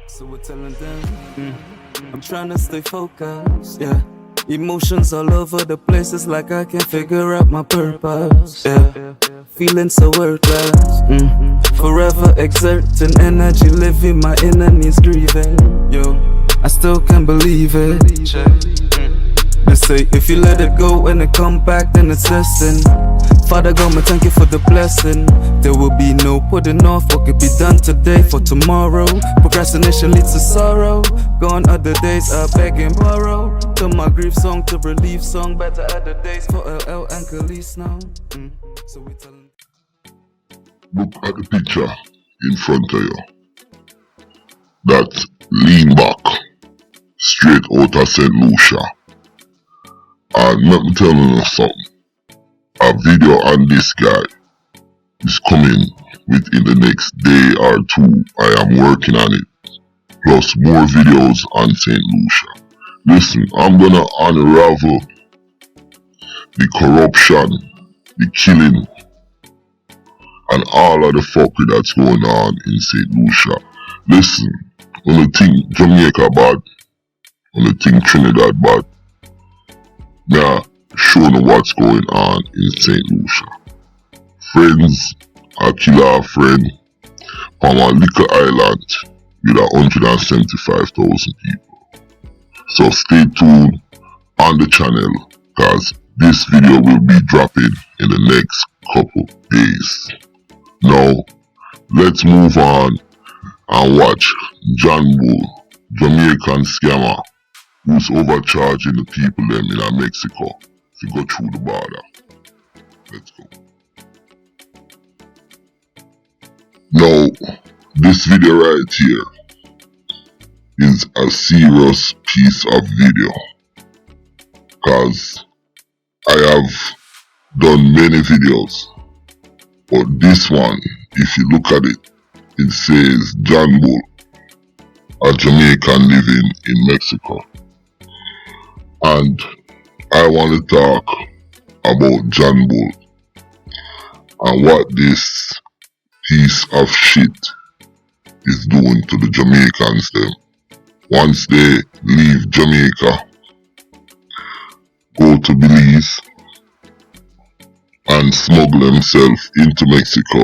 So we're telling them, I'm trying to stay focused, yeah. Emotions all over the place, it's like I can't figure out my purpose, yeah. Feeling so worthless, forever exerting energy, living my inner needs grieving, yo. I still can't believe it. They say if you let it go and it come back, then it's destined. Father God, me thank you for the blessing. There will be no putting off what could be done today for tomorrow. Procrastination leads to sorrow. Gone are the days I beg and borrow. Turn my grief song to relief song. Better add the days for LL and Khalees now. So we tell them. Look at the picture in front of you. That lean back, straight out of St. Lucia. And let me tell you something. A video on this guy is coming within the next day or two. I am working on it. Plus more videos on St. Lucia. Listen, I'm gonna unravel the corruption, the killing, and all of the fuckery that's going on in St. Lucia. Listen, when you think Jamaica bad, when you think Trinidad bad, now show you what's going on in St. Lucia. Friends, I kill our friend from a little island with 175,000 people. So stay tuned on the channel, cause this video will be dropping in the next couple days. Now, let's move on and watch John Bull, Jamaican scammer, who's overcharging the people them in Mexico to go through the border. Let's go. Now, this video right here is a serious piece of video, cause I have done many videos, but this one, if you look at it, it says John Bull, a Jamaican living in Mexico. And I want to talk about John Bull and what this piece of shit is doing to the Jamaicans them. Once they leave Jamaica, go to Belize and smuggle themselves into Mexico,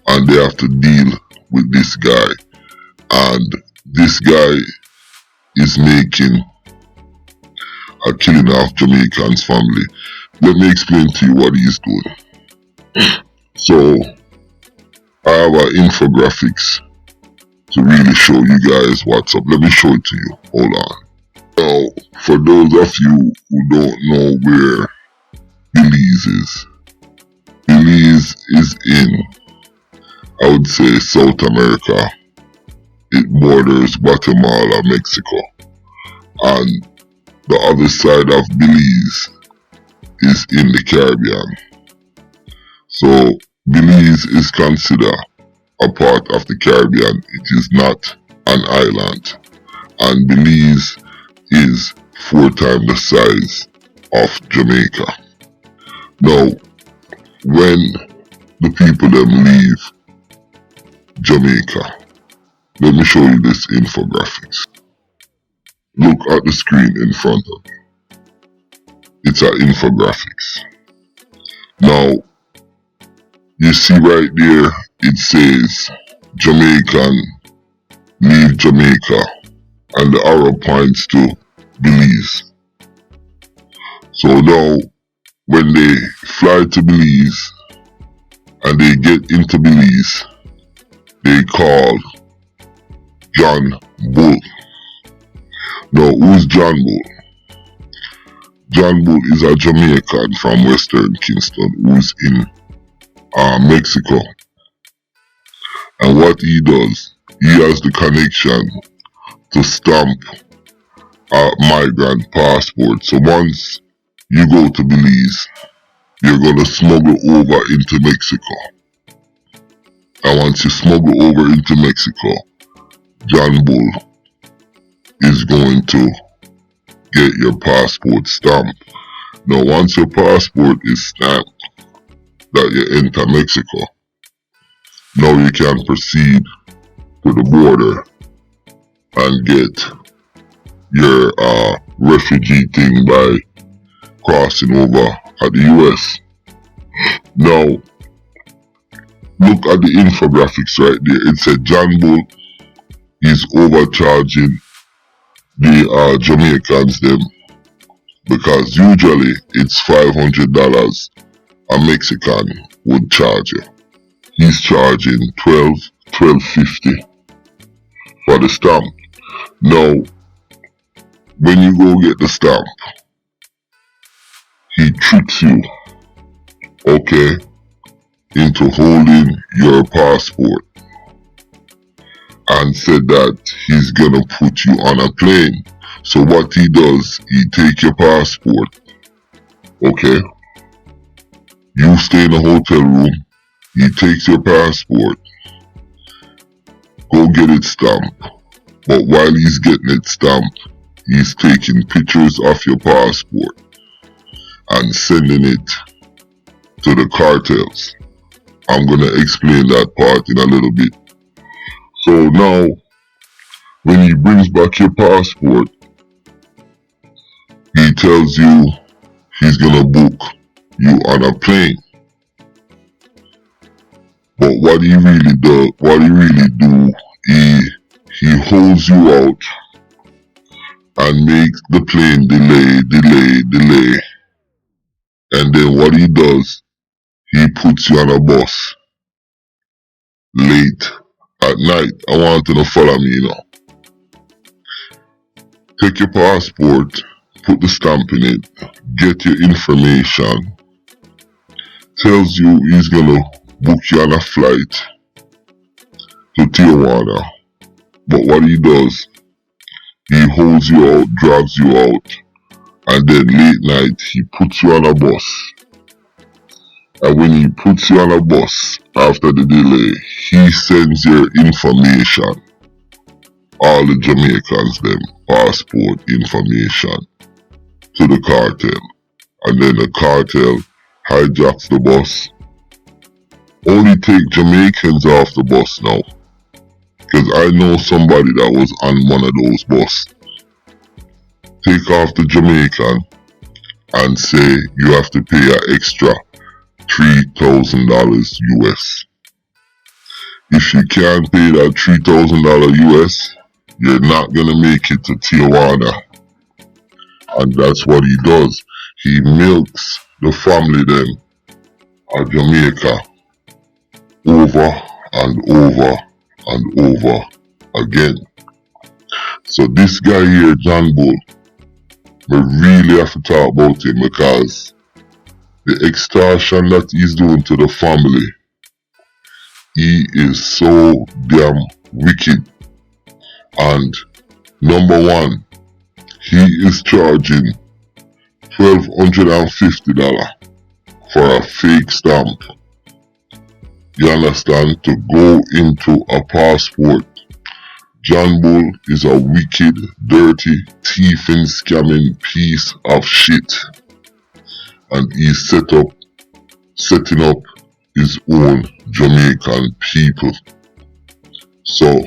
and they have to deal with this guy, and this guy is making a killing of Jamaican's family. Let me explain to you what he's doing. So, I have an infographics to really show you guys what's up. Let me show it to you. Hold on. Now, for those of you who don't know where Belize is in, I would say, South America. It borders Guatemala, Mexico, and the other side of Belize is in the Caribbean. So Belize is considered a part of the Caribbean. It is not an island, and Belize is 4 times the size of Jamaica. Now, when the people them leave Jamaica, let me show you this infographics. Look at the screen in front of you. It's an infographics. Now, you see right there, it says Jamaican leave Jamaica, and the arrow points to Belize. So now, when they fly to Belize and they get into Belize, they call John Bull. Now, who's John Bull? John Bull is a Jamaican from Western Kingston who's in Mexico. And what he does, he has the connection to stamp a migrant passport. So once you go to Belize, you're gonna smuggle over into Mexico. And once you smuggle over into Mexico, John Bull is going to get your passport stamped. Now, once your passport is stamped that you enter Mexico, now you can proceed to the border and get your refugee thing by crossing over at the US. Now, look at the infographics right there. It said John Bull is overcharging the Jamaicans them, because usually it's $500 a Mexican would charge you. He's charging $12.50 for the stamp. Now, when you go get the stamp, he tricks you, okay, into holding your passport and said that he's gonna put you on a plane. So what he does, he take your passport, okay? You stay in a hotel room, he takes your passport, go get it stamped. But while he's getting it stamped, he's taking pictures of your passport and sending it to the cartels. I'm gonna explain that part in a little bit. So now, when he brings back your passport, he tells you he's gonna book you on a plane. But what he really do, he holds you out and makes the plane delay. And then what he does, he puts you on a bus late at night. I want you to follow me, you know. Take your passport, put the stamp in it, get your information, tells you he's gonna book you on a flight to Tijuana. But what he does, he holds you out, drags you out, and then late night he puts you on a bus. And when he puts you on a bus after the delay, he sends your information, all the Jamaicans them passport information, to the cartel. And then the cartel hijacks the bus. Only take Jamaicans off the bus now, because I know somebody that was on one of those buses. Take off the Jamaican and say you have to pay an extra $3,000 US. If you can't pay that $3,000 US, you're not gonna make it to Tijuana. And that's what he does. He milks the family then of Jamaica over and over and over again. So this guy here, John Bull, we really have to talk about him, because the extortion that he's doing to the family, he is so damn wicked. And number one, he is charging $1,250 for a fake stamp. You understand? To go into a passport. John Bull is a wicked, dirty, thieving, scamming piece of shit. And he's setting up his own Jamaican people. So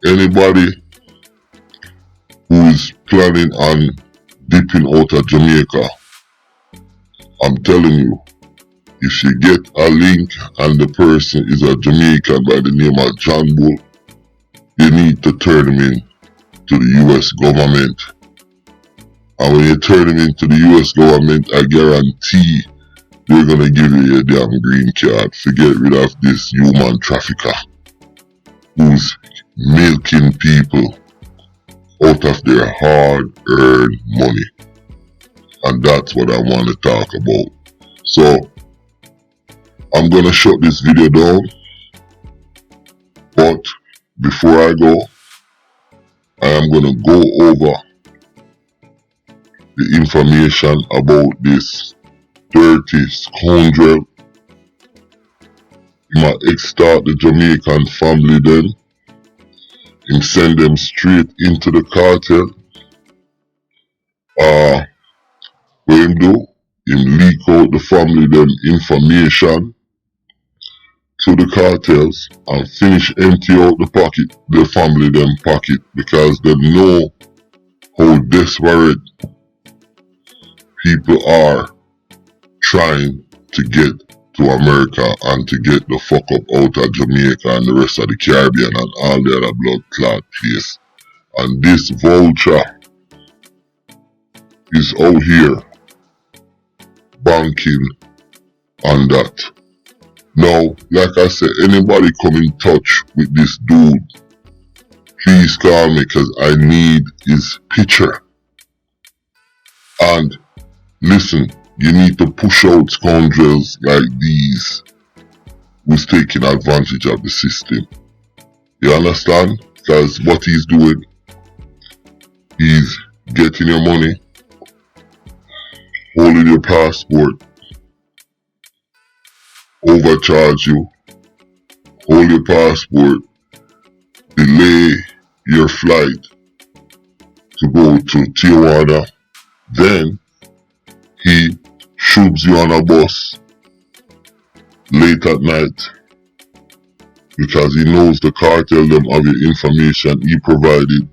anybody who is planning on dipping out of Jamaica, I'm telling you, if you get a link and the person is a Jamaican by the name of John Bull, you need to turn him in to the US government. And when you turn him into the US government, I guarantee they're gonna give you your damn green card to get rid of this human trafficker who's milking people out of their hard-earned money. And that's what I want to talk about. So I'm gonna shut this video down, but before I go, I am gonna go over the information about this dirty scoundrel. He might extort the Jamaican family then. Him send them straight into the cartel. What him do? Him leak out the family them information to the cartels and finish empty out the family them pocket, because they know how desperate people are trying to get to America and to get the fuck up out of Jamaica and the rest of the Caribbean and all the other blood clot place. And this vulture is out here banking on that. Now, like I said, anybody come in touch with this dude, please call me, because I need his picture. And listen, you need to push out scoundrels like these who's taking advantage of the system. You understand? Because what he's doing, he's getting your money, holding your passport, overcharge you, hold your passport, delay your flight to go to Tijuana, then he shoves you on a bus late at night because he knows the cartel them have your information he provided,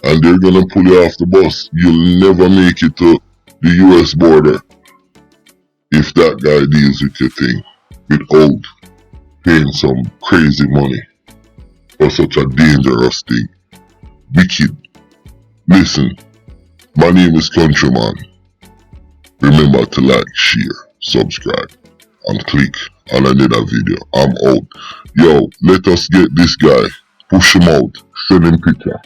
and they're gonna pull you off the bus. You'll never make it to the US border if that guy deals with your thing without paying some crazy money for such a dangerous thing. Wicked. Listen, my name is Countryman. Remember to like, share, subscribe, and click on another video. I'm out. Yo, let us get this guy. Push him out. Send him picture.